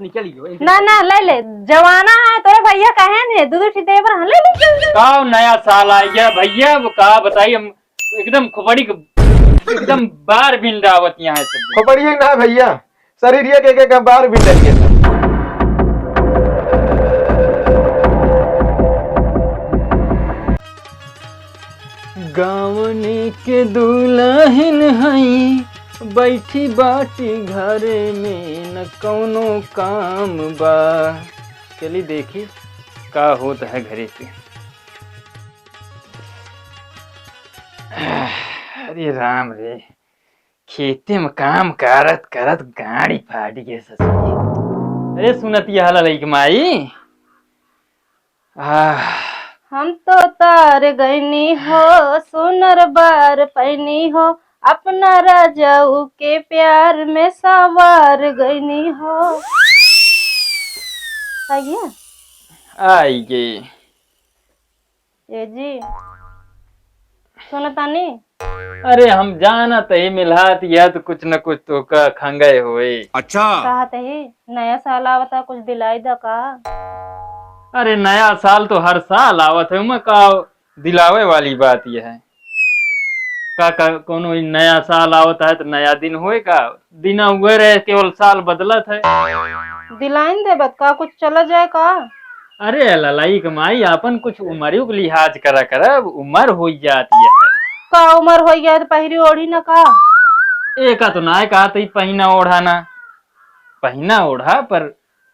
निकल गयो ना ना ले ले जवाना है तोरे भैया कहे ने दूध सीधे पर ले ले का नया साल आ गया भैया का बताइए हम एकदम खोपड़ी एकदम बार बिन रावत यहाँ है सब खोपड़ी ना भैया शरीर एक बार भी डर गया। गावनी के दुल्हन हई बैठी बाटी घरे में न कौनो काम बा। चली देखी का होता है घरे पे। अरे राम रे खेते में काम करत करत गाड़ी फाट गए ससुरी। अरे सुनती हाल लईक माई हम तो तार गईनी हो सुनर बार पैनी हो अपना राजाऊ के प्यार में सवार गईनी हो। आई गे ये जी सुनतानी। अरे हम जाना तही मिलात या तो कुछ न कुछ तो का खंगे हुए। अच्छा कहते ही नया साल आवता कुछ दिलाई दा का। अरे नया साल तो हर साल आवत है मैं का दिलावे वाली बात यह है का कोनो नया साल आवत है तो नया दिन होए का दिन हुए रहे केवल साल बदलत है। दिलाइन दे बत का कुछ चला जाए का। अरे ललाई कमाई अपन कुछ उम्र के लिहाज करा कर उम्र हो जाती है का उम्र हो गया तो पहरी ओढ़ी न का। एक तो ना कहा तो पहना ओढ़ा ना पहना ओढ़ा पर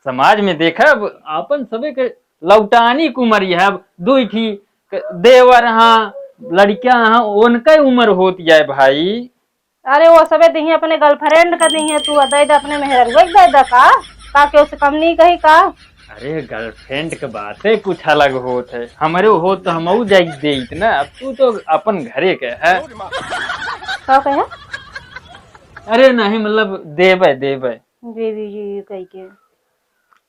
समाज में देखा अब अपन सबे के लौटानी की उम्र है। अब दो थी देवर हाँ लड़कियां हाँ उनका उम्र होती है भाई। अरे वो सबे दी अपने गर्लफ्रेंड का दी है तू अदय अपने मेहर दे दा का के उसे कम नहीं कही का। अरे गर्लफ्रेंड के बातें कुछ अलग होत है हमारे हो तो हम जाई दे इतना अब तू तो अपन घरे के है का कहे। अरे नहीं मतलब देवे देवे देवी जी कही के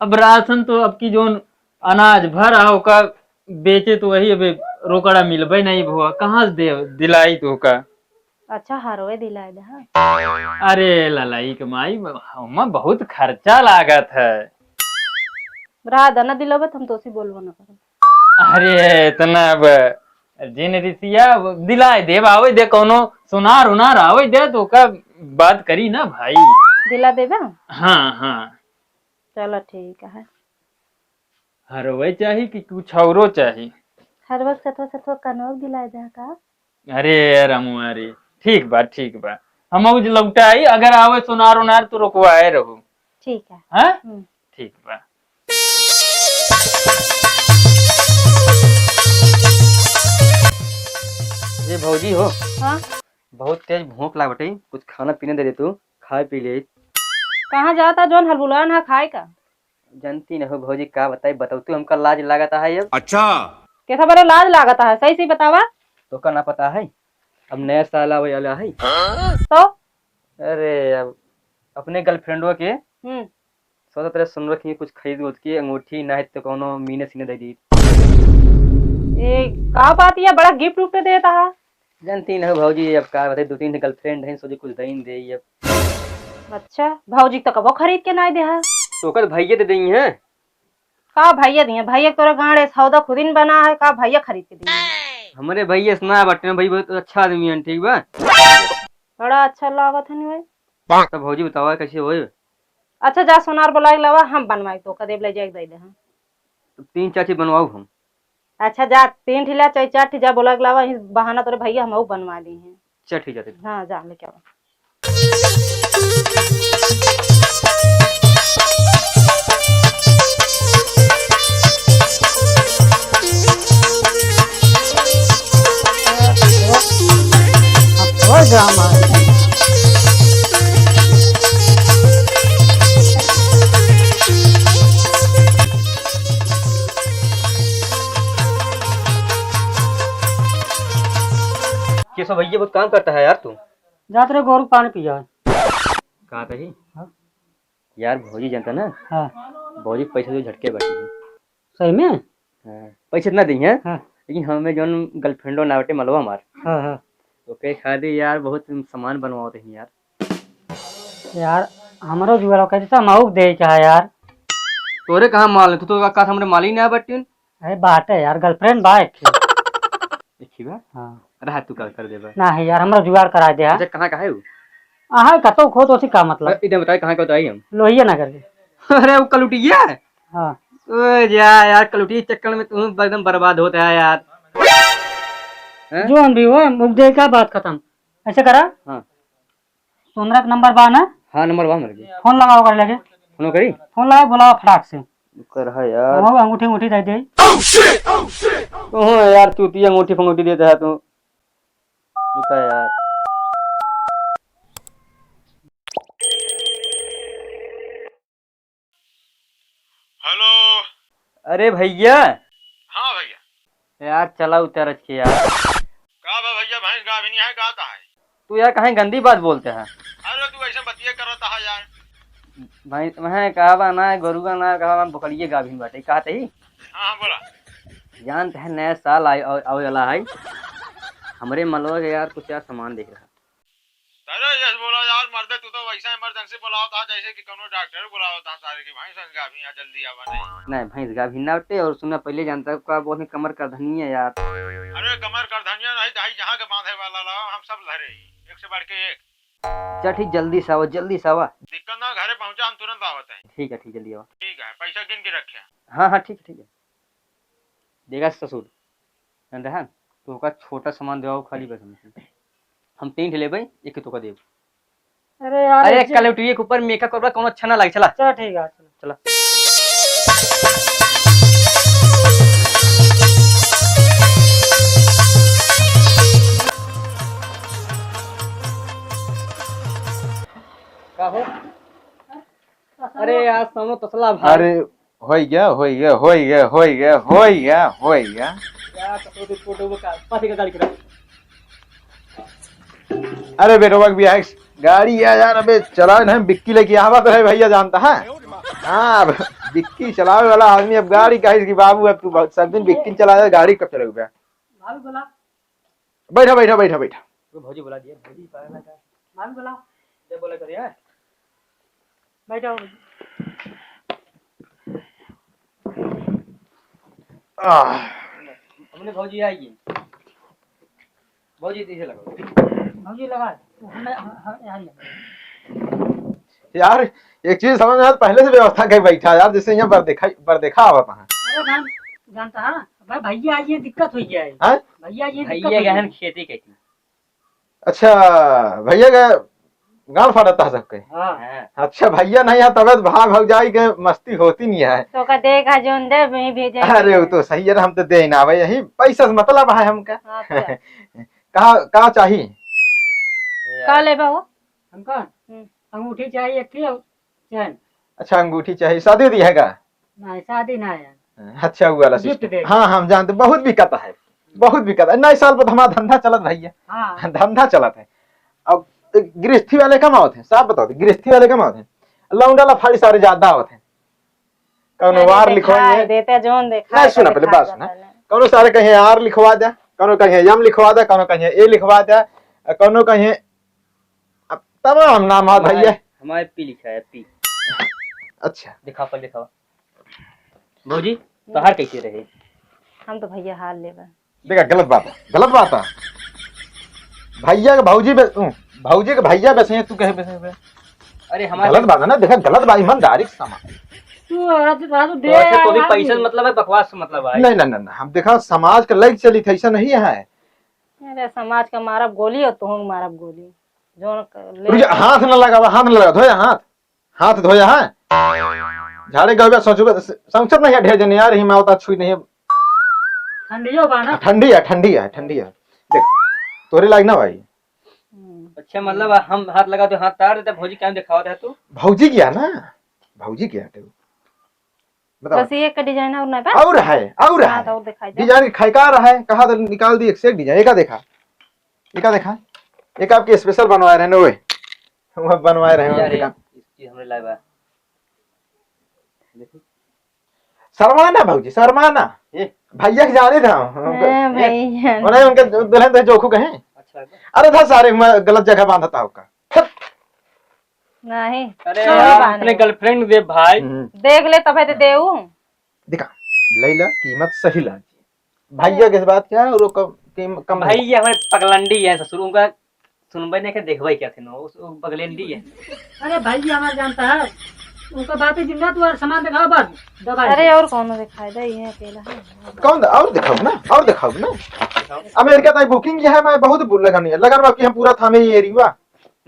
अब राशन तो अब की जो अनाज भर आओ का बेचे तो वही अबे रोकड़ा मिलबे नहीं भुआ कहाँ से दे दिलाई तो का। अच्छा हरवे दिलाए दा। अरे ललाई के माई हम बहुत खर्चा लागत है। राधा न दिलावत हम तो उसी बोलबो न कर। अरे इतना जिन ऋषिया दिलाए देव आवे दे कोनो सुनार उनार आवे दे तो का बात करी ना भाई। दिला देबे। हाँ हाँ चलो ठीक है। हरवे चाहिए कि कुछ औरो चाहिए। हर वक्त सतवा सतवा कनौक दिलाए दा का। अरे रामू अरे ठीक बा हम लौटाई अगर आवे सुनार उनार तो रुकवाए रहो। ठीक है हाँ ठीक बा। ये भौजी हो हाँ बहुत तेज भूख लाग बटे कुछ खाना पीने दे तू खाए पी ले। कहाँ जाता जोन हलबुलान है खाए का। जानती न हो भौजी का बताई बताओ तू हमका लाज लागता है अब। अच्छा कैसा बड़े लाज लागता है सही सही बतावा। तो का ना पता है अब नया साल आवे वाला है तो अरे अब अपने गर्लफ्रेंडो के सोचा तेरे सुन रखी कुछ खरीद उद के अंगूठी ना है तो कोनो मीने सीने दे दी। ए का बात ये बड़ा गिफ्ट उफ्ट देता है। जानती न हो भौजी अब का बताई दो तीन गर्लफ्रेंड है सोचे कुछ दे दे अब। अच्छा भौजी तक वो खरीद के ना दे है तो कल भैया दे दी है का भैया दिए भैया तोरा गाड़े सौदा खुदिन बना है का भैया खरीद के दिए। हमारे भैया सुना बटे भाई बहुत अच्छा आदमी है ठीक बा बड़ा अच्छा लागत है नहीं तो भौजी बतावा कैसे होए। अच्छा जा सोनार बुलाए लवा हम बनवाई तो कदेब ले जाए दे दे हम तो तीन चाची बनवाऊ हम। अच्छा जा 3 ठिला चाहे 4 ठिला बोला लावा बहाना तोरे भैया हम बनवा दी हैं। चल ठीक है। हाँ जा लेके आओ। ड्रामा केशव भैया बहुत काम करता है यार तू। जा तेरे गोरू पानी पिया कहा था हाँ? यार भौजी जानता ना। हाँ भौजी पैसे तो झटके बैठी है। सही में। हाँ पैसे इतना दी है हाँ लेकिन हमें जो गर्लफ्रेंडो ना बटे मलवा मार हाँ हाँ तो कई खादी यार बहुत सामान बनवाते हैं यार। यार हमारो जुआरा कैसे माउक दे चाहे यार तोरे कहाँ माल तू तो का हमरे माली ना बटिन अरे बात है यार, गर्लफ्रेंड बा एक ठे। देखी बा हाँ रहा तू कर कर देबा। ना है यार, हमरा जुगाड़ करा दे। अच्छा कहाँ का है वो? हाँ कतो खो तो का मतलब इधर बताए कहाँ का आई हम। लोहिया नगर के। अरे वो कलुटिया है। हाँ ओए जा यार कलुटी चक्कर में तू एकदम बर्बाद होता है यार। हैं? जो भी हो मुद्दे का बात खत्म। ऐसे करा, हाँ सुंदरा का नंबर बा ना, हाँ नंबर वहाँ मेरे फोन लगाओ कर लगे। फोन करी फोन लगाओ, बुलाओ फटाक से। कर है यार। वो अंगूठी अंगूठी दे दे। तू यार चूती अंगूठी फंगूठी देता है तू। रुका यार। हेलो। अरे भैया। हाँ भैया। यार चला उतर के यार। का बा भैया भैंस गाभिनी है गाता है। तू यार कहीं गंदी बात बोलते हैं। अरे तू ऐसे बतिया करता है यार। भाई मैं कहा बा ना गोरू का ना कहा बकरिए गाभिन बाटे कहते ही। हाँ हाँ बोला। जानते हैं नया साल आए वाला है हमरे मलवा के यार कुछ यार सामान देख रहा। अरे यस बोला यार मर्दे तू तो वैसा इमरजेंसी बुलाओ था जैसे कि कोनो डॉक्टर बुलाओ था सारे की भैंस गाभिन जल्दी आवा नहीं। नहीं भैंस गाभिन ना बटे और सुनना पहले जानता है का बोलते कमर का धनिया यार। अरे कमर कर धनिया नहीं दही जहाँ के बांधे वाला लाओ हम सब लहरे एक से बढ़ के एक। चल ठीक जल्दी से आओ जल्दी से आवा। दिक्कत ना घरे पहुंचा हम तुरंत आवत है। ठीक है जल्दी आवा। ठीक है पैसा गिन के रखे। हाँ हाँ ठीक है देगा ससुर रहा तो का छोटा सामान देवा खाली बस हम 3 ठेले भाई एक तो का देव। अरे यार अरे कल उठिए के ऊपर मेकअप करवा कोनो अच्छा ना लगे चला चल ठीक है चला। का हो? अरे यार सामने तसला भाई। अरे हो गया हो गया हो गया हो गया हो गया हो गया। यार तो फोटो का पासी का गाड़ी करा। अरे बेटो भी है गाड़ी है यार। अबे चला ना बिक्की लेके आवा तो है भैया जानता है। हाँ अब बिक्की चलावे वाला आदमी अब गाड़ी का इसकी बाबू अब तू सब दिन बिक्की चला जा गाड़ी कब चलेगा। भाभी बोला, बैठा बैठा बैठा बैठा। तो भौजी बुला दिया भौजी पागल है क्या? भाभी बोला, जब बोला कर यार बैठो। हमने भौजी आएगी भौजी इसे लगाओ। भाभी लगा हमें यार एक चीज समझ में पहले से व्यवस्था कर बैठा यार जैसे यहाँ पर देखा आवत है। अरे नाम जानता है भाई, भैया आज ये दिक्कत हुई है। हैं? भैया ये दिक्कत भैया हुई गहन है। खेती कहती। अच्छा भैया का गाल फाड़ता है सबके। हाँ अच्छा भैया नहीं है तबियत भाग भाग जाई के मस्ती होती नहीं है। तो का देखा जोन दे मैं भेजे। अरे वो तो सही है ना, हम तो दे ना भाई यही पैसा से मतलब है हमका। हाँ, तो। कहा चाहिए का ले बाबू। हमका अंगूठी चाहिए एक थी और चैन। अच्छा अंगूठी चाहिए शादी दी है का? नहीं शादी ना है। अच्छा वो वाला गिफ्ट सिस्टम। दे। हाँ हम जानते बहुत बिकता है बहुत बिकता है। नए साल पर हमारा धंधा चलत भैया। हाँ धंधा चलत है। अब गृहस्थी वाले कम आवत है साफ बताओ गृहस्थी वाले कम आवत है। लौंडा लफाड़ी सारे ज्यादा आवत है। कौनो वार लिखवाइए देते जोन देखा। नहीं सुना पहले बात सुना। कौनो सारे कहीं आर लिखवा दे कौनो कहीं यम लिखवा दे कौनो कहीं ए लिखवा दे कौनो कहीं तमाम नाम आ भैया। हमारे पी लिखा है पी। अच्छा दिखा पर दिखावा भौजी तो हार कैसे रहे? हम तो भैया हाल लेबा। देखा गलत बात है भैया के भौजी के भैया वैसे तू कहे वैसे अरे हमारे गलत बात है ना। देखा गलत बात ईमानदारी से समाज तू राजू दे तो अच्छा तो भी यार। पैसा मतलब है बकवास मतलब है। नहीं नहीं नहीं हम देखा समाज का लग चली ऐसा नहीं है। अरे समाज का मारब गोली और तुम मारब गोली जोन रुक हाथ न लगा धोया हाथ धोया है झाड़े गए सोचो संसद नहीं है ढेर जने यार ही मैं होता छुई नहीं। ठंडियो बा ना। ठंडी है देख तोरे लाग ना भाई। अच्छा मतलब हम हाथ लगा तो हाथ तार देते भौजी क्या दिखावा दे तू? भौजी किया ना भौजी किया बताओ। बस ये का डिजाइन और ना बा। और है हाँ, तो और दिखाई दे। डिजाइन खैका रहा है कहा तो निकाल दी एक से एक डिजाइन एका देखा एक आपके स्पेशल बनवाए रहे वे वो बनवाए रहे यार हैं। इस चीज हमने लाया बा देखो शर्माना भौजी शर्माना ये भैया के जाने था भैया उन्हें उनके दुल्हन तो जोखू कहे। अच्छा है। अरे था सारे मैं गलत जगह बांधा था उसका नहीं अरे चोरी यार बाने। अपने गर्लफ्रेंड दे भाई। देख ले तब है तो देऊ। दिखा लैला कीमत सही ला भैया के बात क्या है और वो कम भाई ये हमारे पगलंडी है ससुर उनका सुनबे नहीं के देखबे क्या थे ना वो पगलंडी है। अरे भाई जी हमारा जानता है उनका बात है जिंदा तू और सामान दिखाओ बस दवाई अरे और कौन दिखाई दे ये अकेला है। कौन और दिखाओ ना अमेरिका तक बुकिंग किया है मैं बहुत लगन है लगन बाकी हम पूरा थामे ये एरिया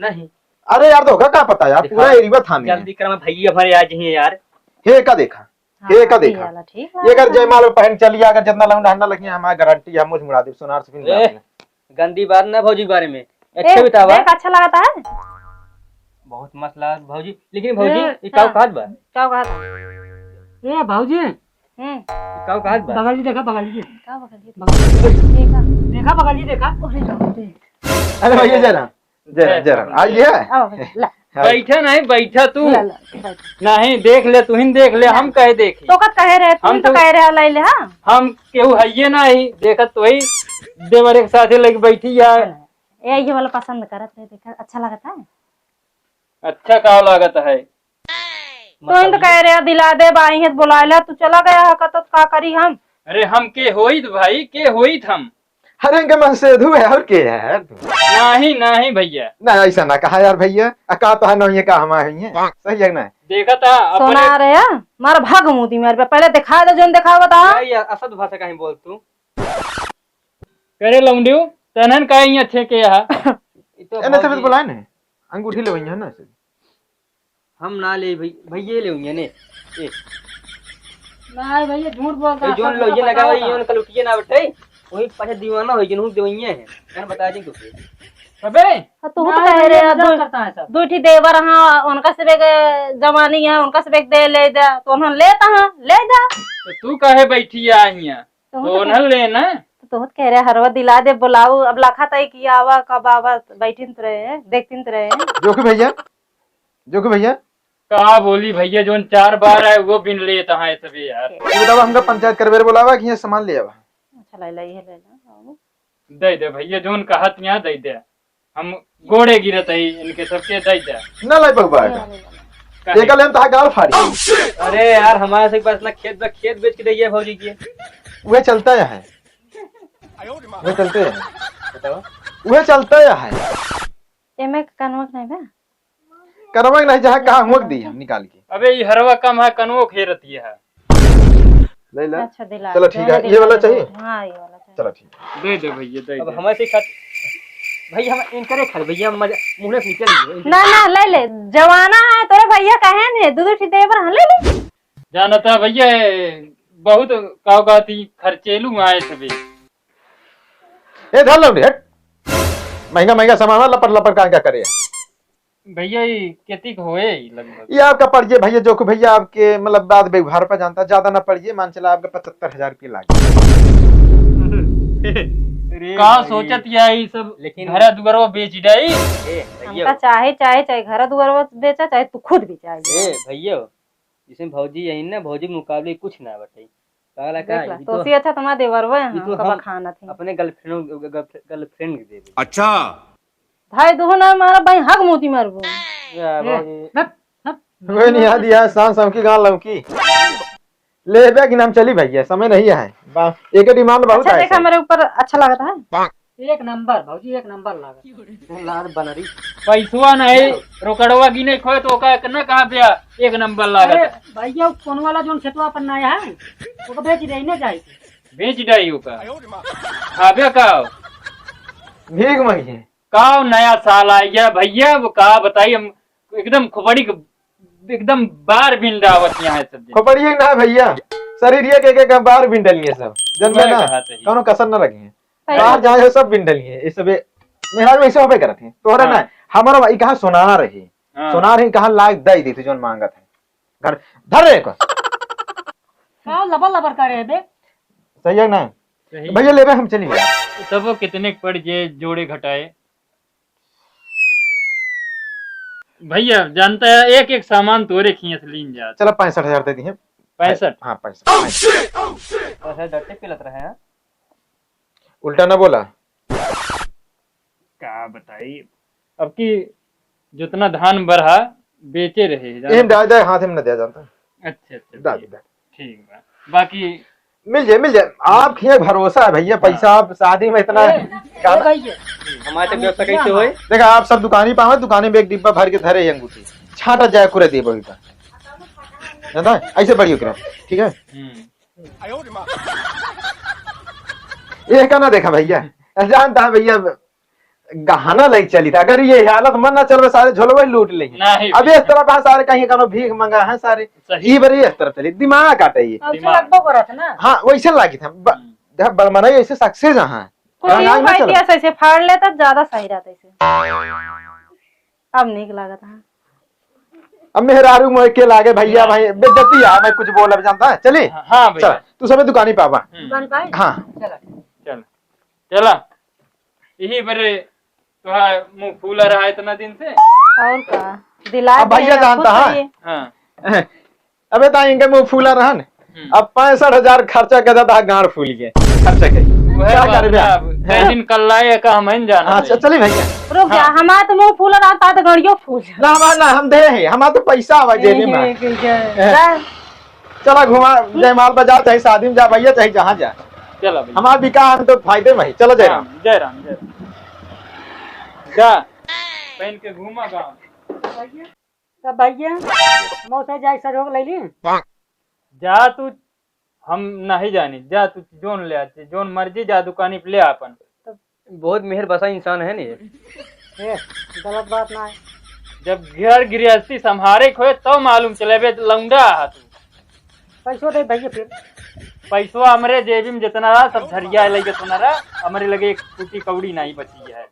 नहीं अरे यार तो का पता यार पूरा एरिया थामे है। जल्दी कर भैया हमारे आज ही है यार। हे का देखा ये का देखा वाला ठीक ये अगर जयमाल में पहन चली अगर जितना लौंडा हंडा लगी हमारी गारंटी है मुझ मुड़ा दे सोनार से फिर ए, गंदी बात ना भौजी के बारे में अच्छे बतावा। देख अच्छा लगता है। बहुत मस्त लगा भौजी लेकिन भौजी ए, ये काव कहत बा क्या कहा था? ए भाऊजी काव कहत बा बगल जी देखा बगल जी क्या बकरिए देखा देखा बगल जी देखा अरे भैया जरा आइए आओ भाई, ला बैठा नहीं बैठा तू ला ला बैठ। नहीं देख ले तू ही देख ले हम कहे देखी तो कत कहे रहे तुम हम तो तो- कह रहे लाई ले हाँ हम केहू है नहीं देखत तो वही देवर एक साथे लगी बैठी है। ये वाला पसंद करत है देखा अच्छा लगता है। अच्छा का लागत है तो इन तो कह रहे दिला दे बाई है बुला ले तू चला गया है का तो का करी हम। अरे हम के होइत भाई के होइत हम हरे के मन से धु है और के है नहीं भैया ना ऐसा ना कहा यार भैया का तो है ना ये का हमारे है सही है ना देखा था अपने सोना रहे मार भाग मुदी मेरे पे पहले दिखा दे जोन दिखावा बता। यार असद भाषा कहीं बोल तू करे लौंडियो तनन काई अच्छे के यहाँ एने से बुलाए ना अंगूठी ले भैया ना हम ना ले भैया ले होंगे ने ए नहीं भैया झूठ बोलता जोन लो ये लगा वही जोन कल उठिए ना बैठे वही पाछे दीवाना होई जनू देवइया है कहन बता दी कुछ अबे तू तो कह रहे करता है सब दूठी देवर हाँ उनका से बेग जमानी है उनका से बेग दे ले जा तो उन्होंने लेता हाँ ले जा तो तू काहे बैठी है यहाँ तो न लेना तो कह रहे हरवा दिला दे बुलाऊ अब लाखा तय किया आवा कब आवा बैठिन तो रहे देखतीन तो रहे जो कि भैया कहा बोली भैया जोन 4 बार है वो बिन लेता है सभी यार ये बताओ हमका पंचायत करवेर बुलावा कि ये सामान ले आवा अच्छा ले ले ले दे भैया जोन कहत यहाँ दे हम गोड़े गिरत है इनके सबके दे ना लाई बगबा एक लेन ता गाल फाड़ी अरे यार हमारे से पास ना खेत बेच के दैया भौजी की वह चलता है वह चलते हैं बताओ वह चलता है एमे कनवक नहीं बा करवा नहीं जहाँ कहा हुक दी हम निकाल के अबे ये हरवा कम है कनवो खेरती है ले ला अच्छा दिला चलो ठीक है ये वाला चाहिए हाँ ये वाला चाहिए चलो ठीक दे भैया दे अब हमारे से खत भैया हम इनकरे खा भैया मुंह से निकल ना ना ले ले जवाना है तोरे भैया कहे ने दूध उठी देवर हाँ ले ले जानता भैया बहुत काती खर्चेलू आए सभी ए धर लो हट महंगा सामान लपर क्या करे भैया ये केतिक होए लगभग ये आपका पड़िए भैया जो कि भैया आपके मतलब बाद व्यवहार पर जानता ज्यादा ना पड़िए मान चला आपका 75,000 रुपये लागे का सोचत या ये सब लेकिन घरा दुगरवा बेच डाई हमका चाहे घर दुआर बेचा चाहे तू खुद भी चाहिए भैया जिसमें भौजी यही ना भौजी के मुकाबले कुछ ना बटे पागल का देख ला तो सी अच्छा तुम्हारा देवरवा ये तो हमका हम खाना थी अपने गर्लफ्रेंड के दे दे अच्छा भाई दुहो ना मारा भाई हक मोती मारबो वही नहीं याद दिया शाम शाम की गाँव लौकी ले बे कि नाम चली भैया समय नहीं है एक डिमांड बहुत अच्छा है देखा मेरे ऊपर अच्छा लगता है एक नंबर भाऊजी एक नंबर लागा लाल बनरी पैसवा नहीं रोकड़वा की नहीं खोए तो का न कहा भैया एक नंबर अरे लागत भैया कौन वाला जोन खेतवा पर नया है वो बेच दे ना जाए बेच डाई का खाबे का भीख मंगिए का नया साल आ गया भैया वो का बताइए हम एकदम खोपड़ी एकदम बार बिन डावत यहाँ सब दिन। खोपड़िए ना भैया शरीर एक बार बिंडलिए सब जन्मे ना मैं कहा था ये। कौनो कसर न रखिए बाहर जाए हो सब बिंडलिए ये सब मेरा वैसे होबे करत है तोहरा हाँ। ना हमारा भाई कहा सोनार रही हाँ। सोनार ही कहा लाख दई दी थी जोन मांगत है घर धर रे को का लबर लबर करे बे सही है ना सही। भैया लेबे हम चलिए तब वो कितने के पड़ जे जोड़े घटाए भैया जानता है एक एक सामान तोरे खींच लीन जा चलो 65,000 दे दिए 65 हाँ 65 और डरते पे लग रहा है उल्टा ना बोला का बताइए अब की जितना धान बढ़ा बेचे रहे इन डाल दे हाथ में न दिया जानता। अच्छा अच्छा डाल ठीक दे। ठीक बा। बाकी मिल जाए आप ये भरोसा है भैया, पैसा आप शादी में इतना हमारे तक व्यवस्था कैसे होए? देखा आप सब दुकानी पावे, दुकानी में एक डिब्बा भर के धरे अंगूठी छाटा जाए कुरे दे बही का जानता है, ऐसे बड़ी ओकरा ठीक है। ये का ना देखा भैया, जानता है भैया गहना लग चली था, अगर ये हालत मन ना चल सारे झोलवे लूट ले। नहीं अभी इस तरफ है सारे कहीं कहीं भीख मंगा है सारे, सही। ये बड़ी इस तरफ चली दिमाग काटे ये। लगभग हो रहा था ना। हाँ वैसे लागी था बड़मना ऐसे सक्सेस हाँ कुछ यूं भाई ऐसे फाड़ लेता ज्यादा सही रहता इसे। अब नहीं लगा था। अब मेहरारू मोह के लागे भैया भाई बेइज्जती है, मैं कुछ बोल अब जानता है चले। हाँ भैया चल तू सब दुकानी पावा। दुकान पाए? हाँ चल चला यही बरे तुहार मुंह फूला रहा इतना दिन से। और का दिला अब भैया दे, जानता खुश है। रहिए। हाँ अबे ता इनके मुंह फूला रहन, अब 65,000 खर्चा कर देता गाड़ फूल गए खर्चा के वह क्या बात कर है, अब कई दिन कल लाए का हम जाना हाँ चले भैया रुक जा, हमारा तो मुंह फूल रहा था तो गड़ियों फूल जा। ना हमारा ना हम दे हैं, हमारा तो पैसा आवा जेबी में। जा। चला घुमा जयमाल बाजार चाहे शादी में जा भैया चाहे जहाँ जा, चला भैया हमारा बिका हम तो फायदे में ही। चलो जय राम। जय राम जय राम। जा पहन के घूमा गाँव। तब भैया मौसा जाए सहयोग ले ली। जा तू हम नहीं जानी, जा तू जोन ले आते जोन मर्जी जा दुकानी पे ले अपन। बहुत मेहर बसा इंसान है नहीं। गलत बात ना है। जब घर गृहस्थी संभारे खोए तो मालूम चले बे लौंडा हा तू। पैसों दे भैया फिर। पैसवा हमरे जेबी में जितना रहा सब धरिया लगे सुना रहा, हमारे लगे एक टूटी कौड़ी नहीं बची है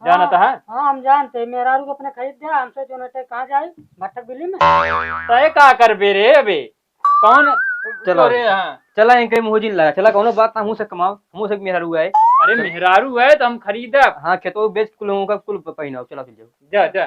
जाना था। हाँ हम जानते मेरा को अपने खरीद दिया हमसे जो नटे कहाँ जाए भट्टक बिल्ली में। तय का कर बे रे अबे कौन चलो रे। हाँ चला इनके मुझे लगा चला कौनो बात ना मुंह से कमाओ, मुंह से मेहरा हुआ है। अरे मेहरारू है तो हम खरीदा। हाँ खेतो बेच कुल लोगों का कुल पहनाओ, चला फिर जाओ। जा जा